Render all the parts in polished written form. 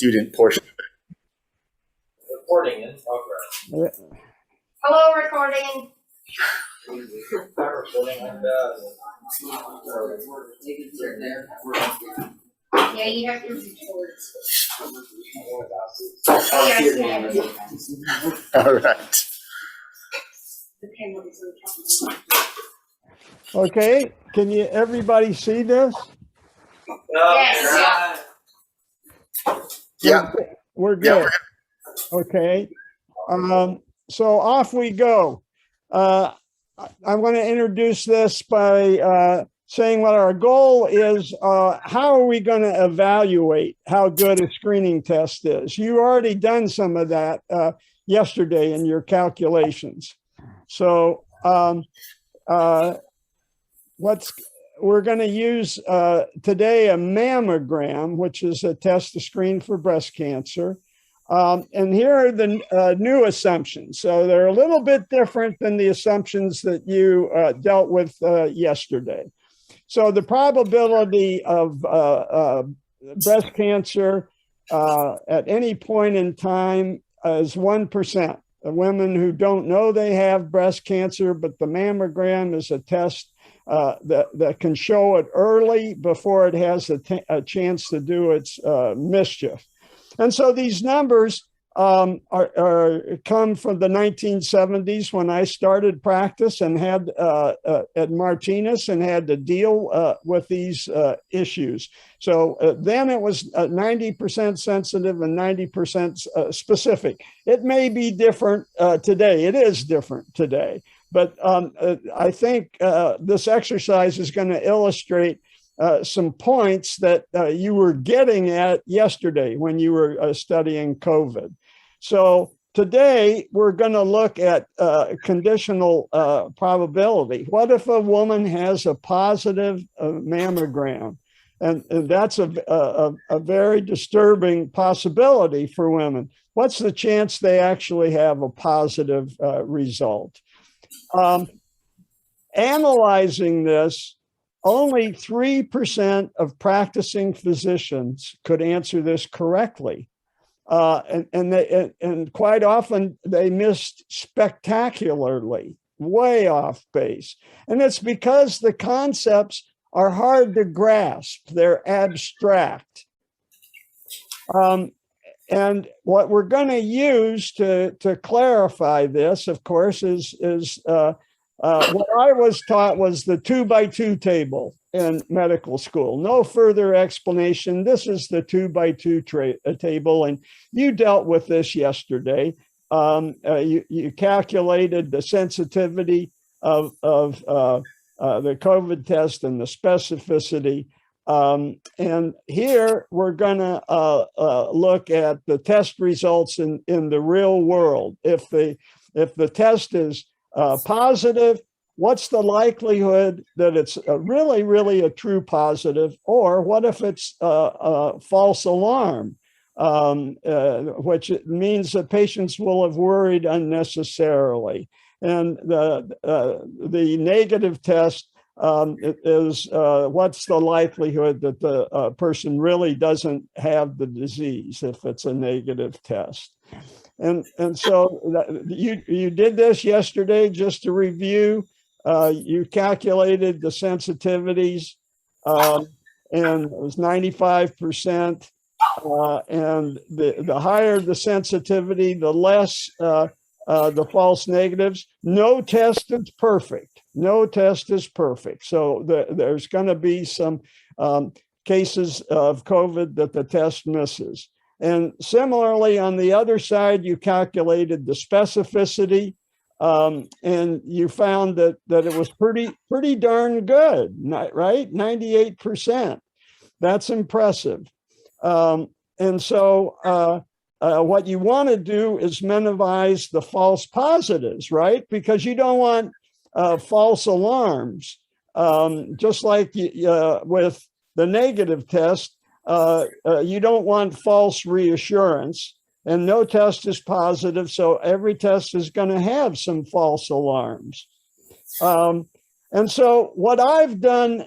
student portion. Recording in progress. Hello, recording. Recording and Yeah, you have to record. All right. Okay, can you everybody see this? Yes. Yeah. We're good. Okay. So off we go. I'm going to introduce this by saying what our goal is. How are we going to evaluate how good a screening test is? You already done some of that yesterday in your calculations. So we're going to use today a mammogram, which is a test to screen for breast cancer. And here are the new assumptions. So they're a little bit different than the assumptions that you dealt with yesterday. So the probability of breast cancer at any point in time is 1%. The women who don't know they have breast cancer, but the mammogram is a test that can show it early before it has a chance to do its mischief. And so these numbers come from the 1970s when I started practice and had at Martinez and had to deal with these issues. So then it was 90% sensitive and 90% specific. It may be different today. It is different today. But I think this exercise is going to illustrate some points that you were getting at yesterday when you were studying COVID. So today we're going to look at conditional probability. What if a woman has a positive mammogram? And that's a very disturbing possibility for women. What's the chance they actually have a positive result? Analyzing this, only 3% of practicing physicians could answer this correctly. And quite often they missed spectacularly, way off base. And it's because the concepts are hard to grasp. They're abstract. And what we're going to use to clarify this, of course, is what I was taught was the 2x2 table in medical school. No further explanation. This is the 2x2 table, and you dealt with this yesterday. You calculated the sensitivity of the COVID test and the specificity. And here we're going to look at the test results in the real world. If the test is positive, what's the likelihood that it's really a true positive? Or what if it's a false alarm, which means that patients will have worried unnecessarily? And the negative test is what's the likelihood that the person really doesn't have the disease if it's a negative test? And so you did this yesterday, just to review. You calculated the sensitivities, and it was 95%. And the higher the sensitivity, the less the false negatives. No test is perfect. No test is perfect. So there's going to be some cases of COVID that the test misses. And similarly, on the other side, you calculated the specificity, and you found that it was pretty darn good, right? 98%. That's impressive. And so what you want to do is minimize the false positives, right? Because you don't want false alarms. Just like with the negative test, you don't want false reassurance, and no test is positive, so every test is going to have some false alarms. And so what I've done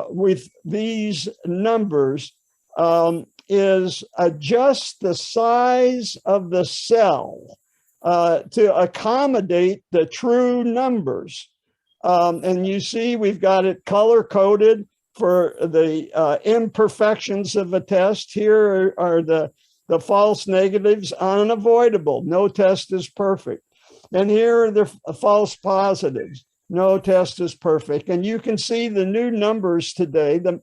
with these numbers is adjust the size of the cell to accommodate the true numbers. And you see we've got it color-coded for the imperfections of a test. Here are the false negatives, unavoidable. No test is perfect. And here are the false positives. No test is perfect. And you can see the new numbers today that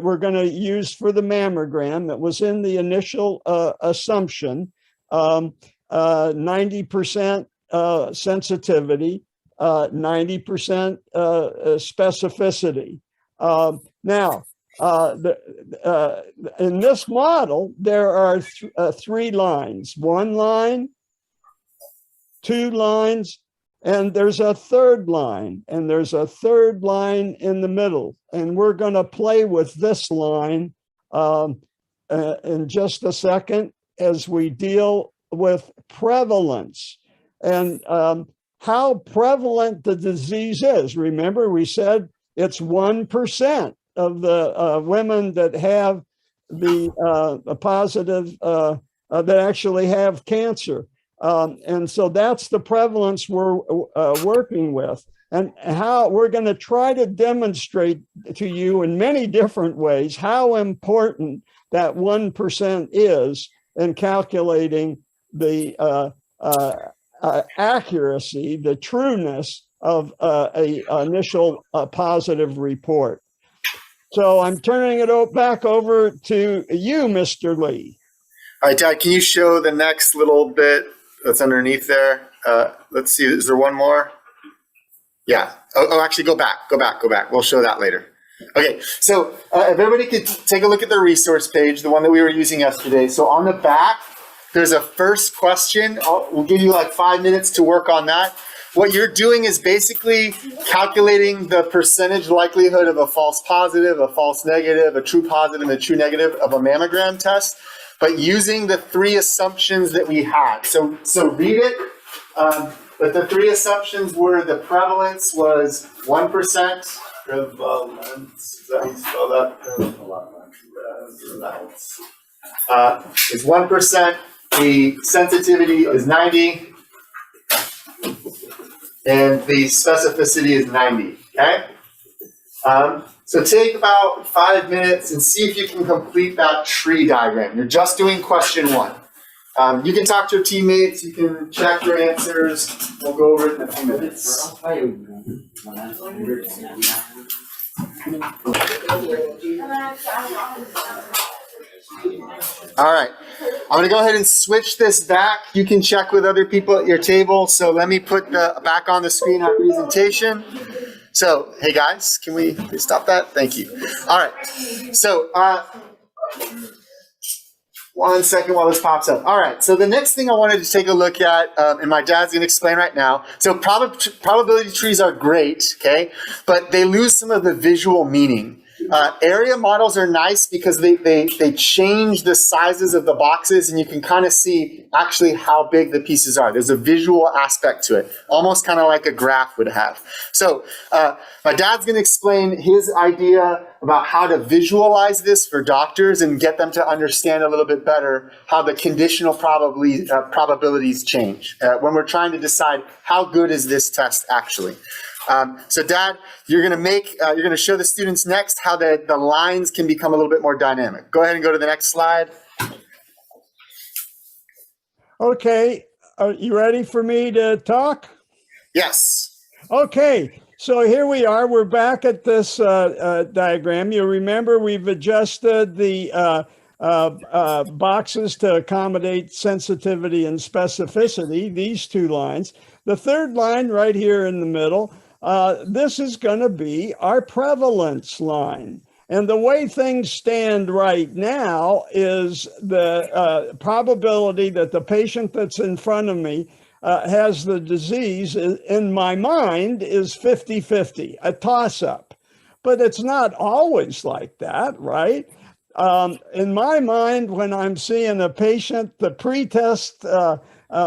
we're going to use for the mammogram that was in the initial assumption, 90% sensitivity, 90% specificity. Now, in this model, there are three lines, one line, two lines, and there's a third line, and there's a third line in the middle. And we're going to play with this line in just a second as we deal with prevalence and how prevalent the disease is. Remember, we said it's 1% of the women that have the positive, that actually have cancer. And so that's the prevalence we're working with, and how we're going to try to demonstrate to you in many different ways how important that 1% is in calculating the accuracy, the trueness of a initial positive report. So I'm turning it back over to you, Mr. Lee. All right, Dad, can you show the next little bit that's underneath there? Let's see, is there one more? Yeah. Oh, actually, go back. We'll show that later. Okay, so if everybody could take a look at the resource page, the one that we were using yesterday. So on the back, there's a first question. We'll give you like 5 minutes to work on that. What you're doing is basically calculating the percentage likelihood of a false positive, a false negative, a true positive, and a true negative of a mammogram test, but using the three assumptions that we had. So read it. But the three assumptions were the prevalence was 1%. Prevalence, is that how you spell that? Prevalence. Is 1%. The sensitivity is 90. And the specificity is 90, okay? So take about 5 minutes and see if you can complete that tree diagram. You're just doing question one. You can talk to your teammates, you can check your answers. We'll go over it in a few minutes. All right, I'm gonna go ahead and switch this back. You can check with other people at your table. So let me put back on the screen our presentation. So, hey guys, can we stop that? Thank you. All right, so 1 second while this pops up. All right, so the next thing I wanted to take a look at, and my dad's gonna explain right now. So probability trees are great, okay? But they lose some of the visual meaning. Area models are nice because they change the sizes of the boxes, and you can kind of see actually how big the pieces are. There's a visual aspect to it, almost kind of like a graph would have. So my dad's going to explain his idea about how to visualize this for doctors and get them to understand a little bit better how the conditional probabilities change when we're trying to decide how good is this test actually. So Dad, you're going to show the students next how the lines can become a little bit more dynamic. Go ahead and go to the next slide. Okay, are you ready for me to talk? Yes. Okay, so here we are. We're back at this diagram. You remember we've adjusted the boxes to accommodate sensitivity and specificity, these two lines. The third line right here in the middle, this is going to be our prevalence line. And the way things stand right now is the probability that the patient that's in front of me has the disease, in my mind, is 50-50, a toss-up. But it's not always like that, right? In my mind, when I'm seeing a patient, the pretest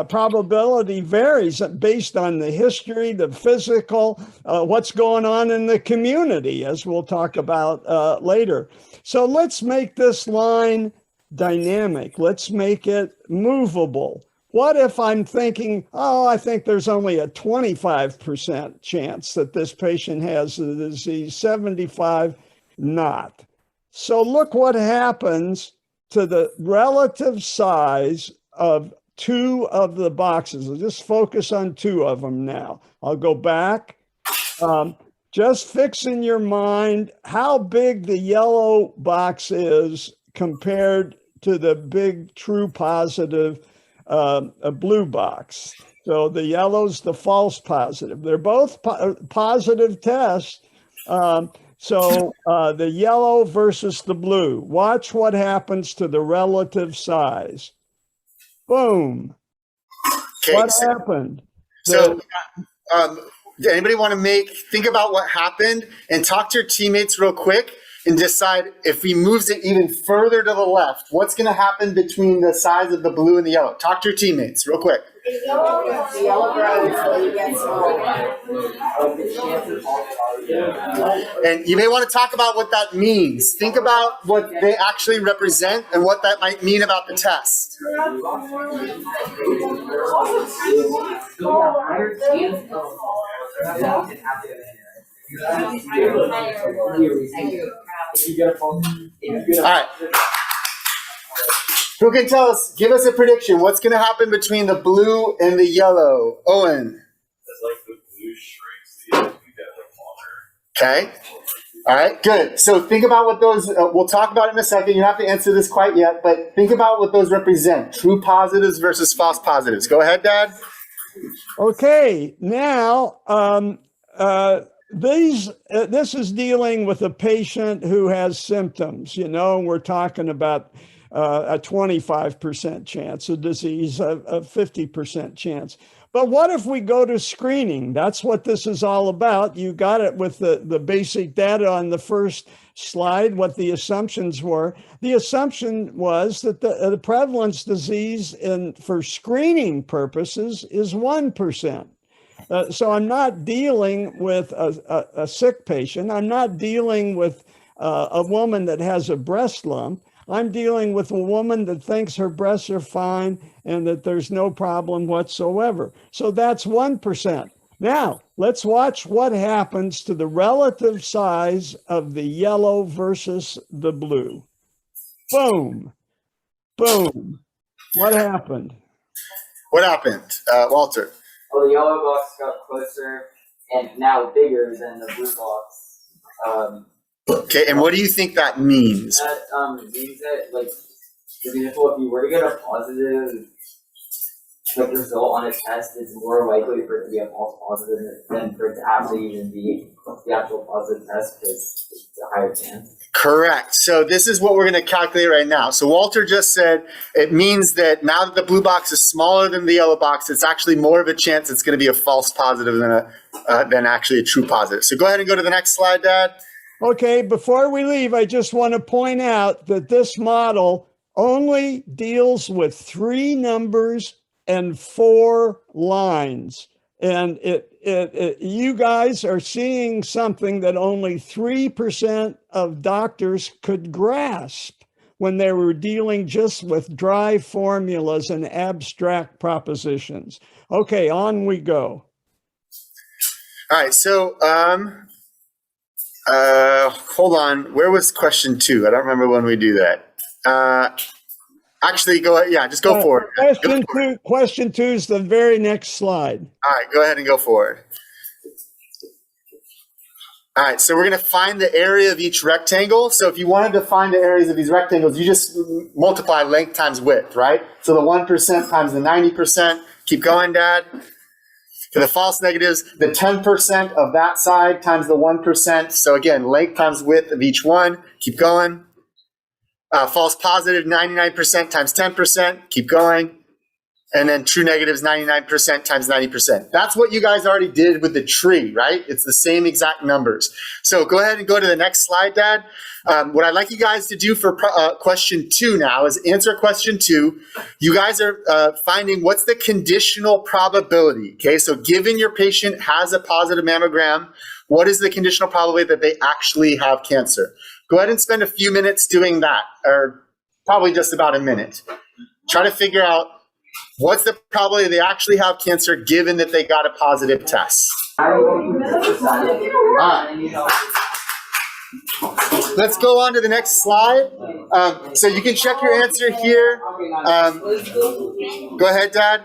probability varies based on the history, the physical, what's going on in the community, as we'll talk about later. So let's make this line dynamic. Let's make it movable. What if I'm thinking, oh, I think there's only a 25% chance that this patient has the disease, 75 not. So look what happens to the relative size of two of the boxes. I'll just focus on two of them now. I'll go back. Just fix in your mind how big the yellow box is compared to the big true positive blue box. So the yellow's the false positive. They're both positive tests. So the yellow versus the blue. Watch what happens to the relative size. Boom. Okay, What happened? So, anybody want to think about what happened and talk to your teammates real quick and decide if we moves it even further to the left, what's going to happen between the size of the blue and the yellow? Talk to your teammates real quick. The yellow grows, so you get smaller. And you may want to talk about what that means. Think about what they actually represent and what that might mean about the test. All right. Who can tell us, give us a prediction. What's going to happen between the blue and the yellow? Owen. It's like the blue shrinks, the yellow you get like longer. Okay. All right, good. So think about what those, we'll talk about it in a second. You don't have to answer this quite yet, but think about what those represent. True positives versus false positives. Go ahead, Dad. Okay, now this is dealing with a patient who has symptoms, and we're talking about a 25% chance of disease, a 50% chance. But what if we go to screening? That's what this is all about. You got it with the basic data on the first slide, what the assumptions were. The assumption was that the prevalence disease for screening purposes is 1%. So I'm not dealing with a sick patient. I'm not dealing with a woman that has a breast lump. I'm dealing with a woman that thinks her breasts are fine and that there's no problem whatsoever. So that's 1%. Now, let's watch what happens to the relative size of the yellow versus the blue. Boom. Boom. What happened? What happened, Walter? Well, the yellow box got closer and now bigger than the blue box. Okay, and what do you think that means? That means that, like, for example, if you were to get a positive result on a test, it's more likely for it to be a false positive than for it to actually even be the actual positive test because it's a higher chance. Correct. So this is what we're going to calculate right now. So Walter just said it means that now that the blue box is smaller than the yellow box, it's actually more of a chance it's going to be a false positive than actually a true positive. So go ahead and go to the next slide, Dad. Okay, before we leave, I just want to point out that this model only deals with 3 numbers and 4 lines. And you guys are seeing something that only 3% of doctors could grasp when they were dealing just with dry formulas and abstract propositions. Okay, on we go. All right, so hold on. Where was question 2? I don't remember when we do that. Actually, go ahead. Yeah, just go forward. Question two is the very next slide. All right, go ahead and go forward. All right, so we're going to find the area of each rectangle. So if you wanted to find the areas of these rectangles, you just multiply length times width, right? So the 1% times the 90%. Keep going, Dad. For the false negatives, the 10% of that side times the 1%. So again, length times width of each one. Keep going. False positive, 99% times 10%. Keep going. And then true negatives, 99% times 90%. That's what you guys already did with the tree, right? It's the same exact numbers. So go ahead and go to the next slide, Dad. What I'd like you guys to do for question 2 now is answer question 2. You guys are finding what's the conditional probability, okay? So given your patient has a positive mammogram, what is the conditional probability that they actually have cancer? Go ahead and spend a few minutes doing that, or probably just about a minute. Try to figure out what's the probability they actually have cancer given that they got a positive test. All right. Let's go on to the next slide. So you can check your answer here. Go ahead, Dad.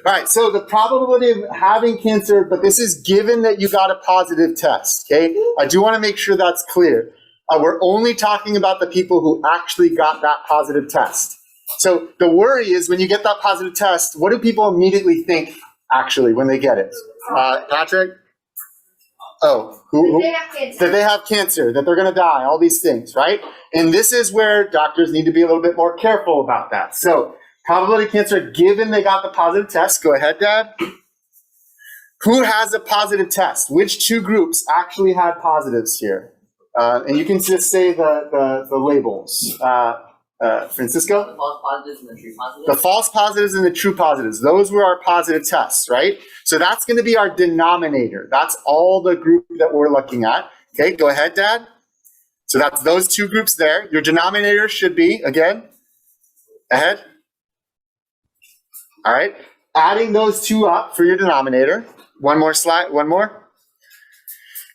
All right, so the probability of having cancer, but this is given that you got a positive test, okay? I do want to make sure that's clear. We're only talking about the people who actually got that positive test. So the worry is when you get that positive test, what do people immediately think, actually, when they get it? Patrick? Oh, that they have cancer, that they're going to die, all these things, right? And this is where doctors need to be a little bit more careful about that. So probability of cancer given they got the positive test. Go ahead, Dad. Who has a positive test? Which two groups actually had positives here? And you can just say the labels. Francisco? The false positives and the true positives. The false positives and the true positives. Those were our positive tests, right? So that's going to be our denominator. That's all the group that we're looking at. Okay, go ahead, Dad. So that's those two groups there. Your denominator should be, again, ahead. All right, adding those two up for your denominator. One more slide, one more.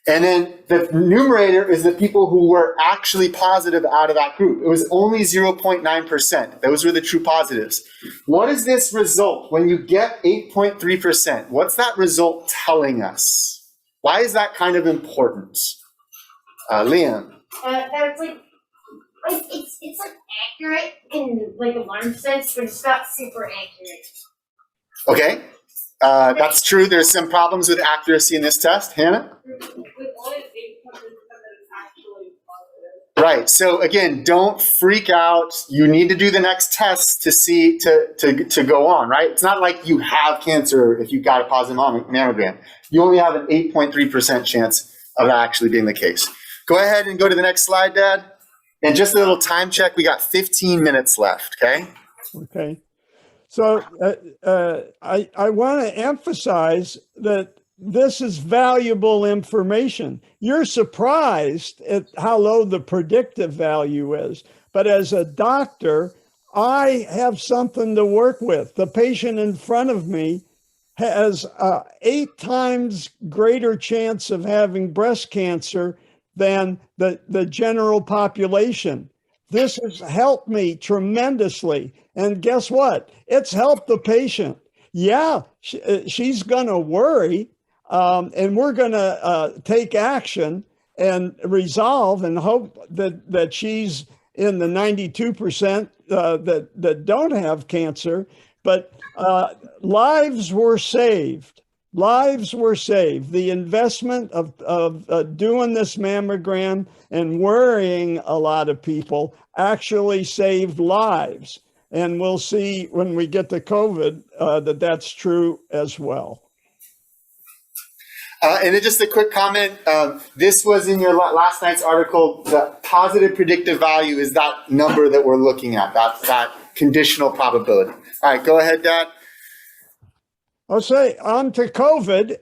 And then the numerator is the people who were actually positive out of that group. It was only 0.9%. Those were the true positives. What is this result when you get 8.3%? What's that result telling us? Why is that kind of important? Liam? That's it's like accurate in like a large sense, but it's not super accurate. Okay, that's true. There's some problems with accuracy in this test. Hannah? Right. So again, don't freak out. You need to do the next test to see to go on, right? It's not like you have cancer if you got a positive mammogram. You only have an 8.3% chance of that actually being the case. Go ahead and go to the next slide, Dad. And just a little time check. We got 15 minutes left, okay? Okay. So I want to emphasize that this is valuable information. You're surprised at how low the predictive value is. But as a doctor, I have something to work with. The patient in front of me has 8 times greater chance of having breast cancer than the general population. This has helped me tremendously. And guess what? It's helped the patient. Yeah, she's going to worry, and we're going to take action and resolve and hope that she's in the 92% that don't have cancer. But lives were saved. Lives were saved. The investment of doing this mammogram and worrying a lot of people actually saved lives. And we'll see when we get to COVID that that's true as well. And then just a quick comment. This was in your last night's article. The positive predictive value is that number that we're looking at, that conditional probability. All right, go ahead, Dad. I'll say on to COVID.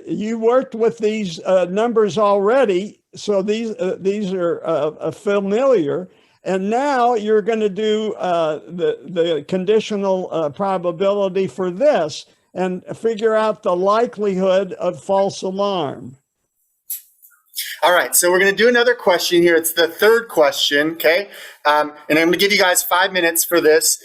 You worked with these numbers already, so these are familiar. And now you're going to do the conditional probability for this and figure out the likelihood of false alarm. All right, so we're going to do another question here. It's the third question, okay? And I'm going to give you guys 5 minutes for this.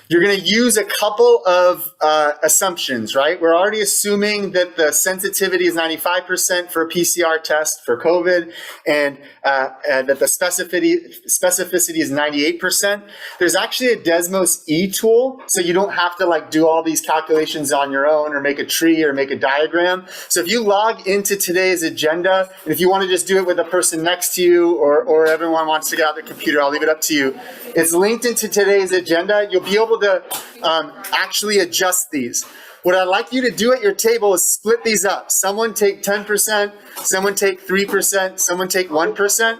You're going to use a couple of assumptions, right? We're already assuming that the sensitivity is 95% for a PCR test for COVID, and that the specificity is 98%. There's actually a Desmos E tool, so you don't have to like do all these calculations on your own or make a tree or make a diagram. So if you log into today's agenda, and if you want to just do it with the person next to you or everyone wants to get out their computer, I'll leave it up to you. It's linked into today's agenda. You'll be able to actually adjust these. What I'd like you to do at your table is split these up. Someone take 10%, someone take 3%, someone take 1%.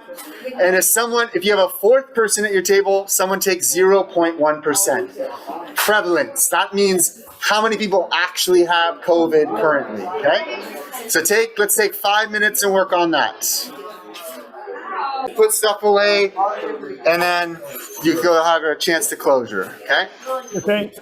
And if you have a fourth person at your table, someone take 0.1%. Prevalence, that means how many people actually have COVID currently, okay? So let's take 5 minutes and work on that. put stuff away, and then you go have a chance to closure, okay? Okay.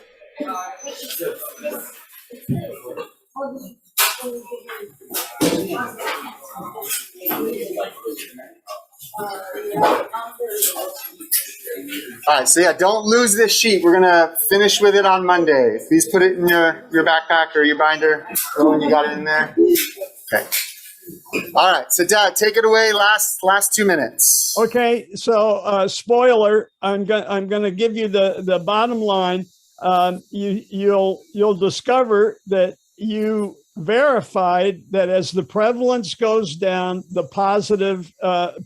All right, so yeah, don't lose this sheet. We're gonna finish with it on Monday. Please put it in your backpack or your binder when you got it in there. Okay. All right, so Dad, take it away. Last 2 minutes. Okay, so spoiler, I'm going to give you the bottom line. You'll discover that you verified that as the prevalence goes down, the positive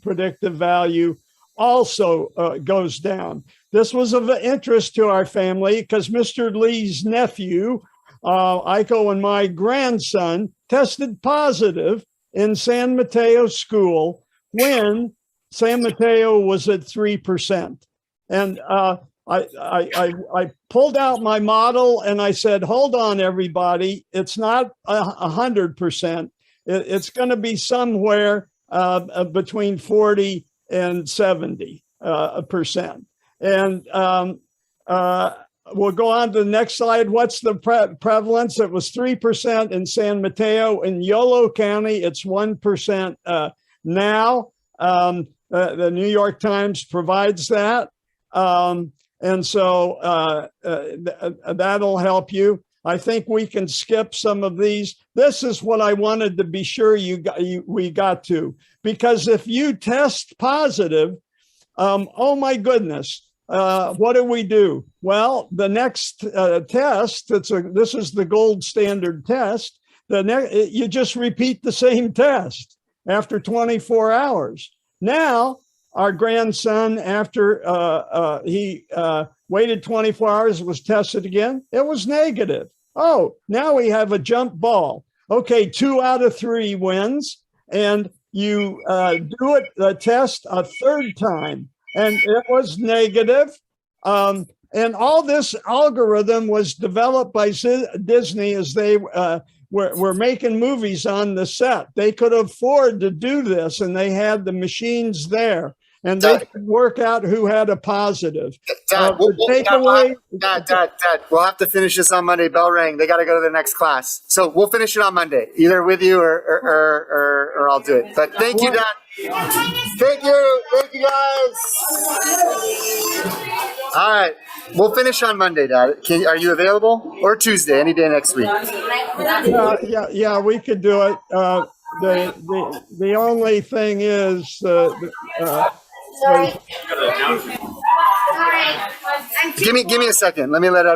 predictive value also goes down. This was of interest to our family because Mr. Lee's nephew, Iko, and my grandson tested positive in San Mateo School when San Mateo was at 3%. And I pulled out my model and I said, hold on, everybody. It's not 100%. It's going to be somewhere between 40 and 70%. And we'll go on to the next slide. What's the prevalence? It was 3% in San Mateo. In Yolo County, it's 1% now. The New York Times provides that. And so that'll help you. I think we can skip some of these. This is what I wanted to be sure we got to. Because if you test positive, oh my goodness, what do we do? Well, the next test, this is the gold standard test. You just repeat the same test after 24 hours. Now, our grandson, after he waited 24 hours, was tested again. It was negative. Oh, now we have a jump ball. Okay, 2 out of 3 wins. And you do it, the test a third time. And it was negative. And all this algorithm was developed by Disney as they were making movies on the set. They could afford to do this, and they had the machines there. And they could work out who had a positive. Dad, Dad, we'll have to finish this on Monday. Bell rang. They got to go to the next class. So we'll finish it on Monday, either with you or I'll do it. But thank you, Dad. Thank you. Thank you, guys. All right. We'll finish on Monday, Dad. Are you available? Or Tuesday, any day next week? Yeah, we could do it. The only thing is, Sorry. Sorry. Give me a second. Let me let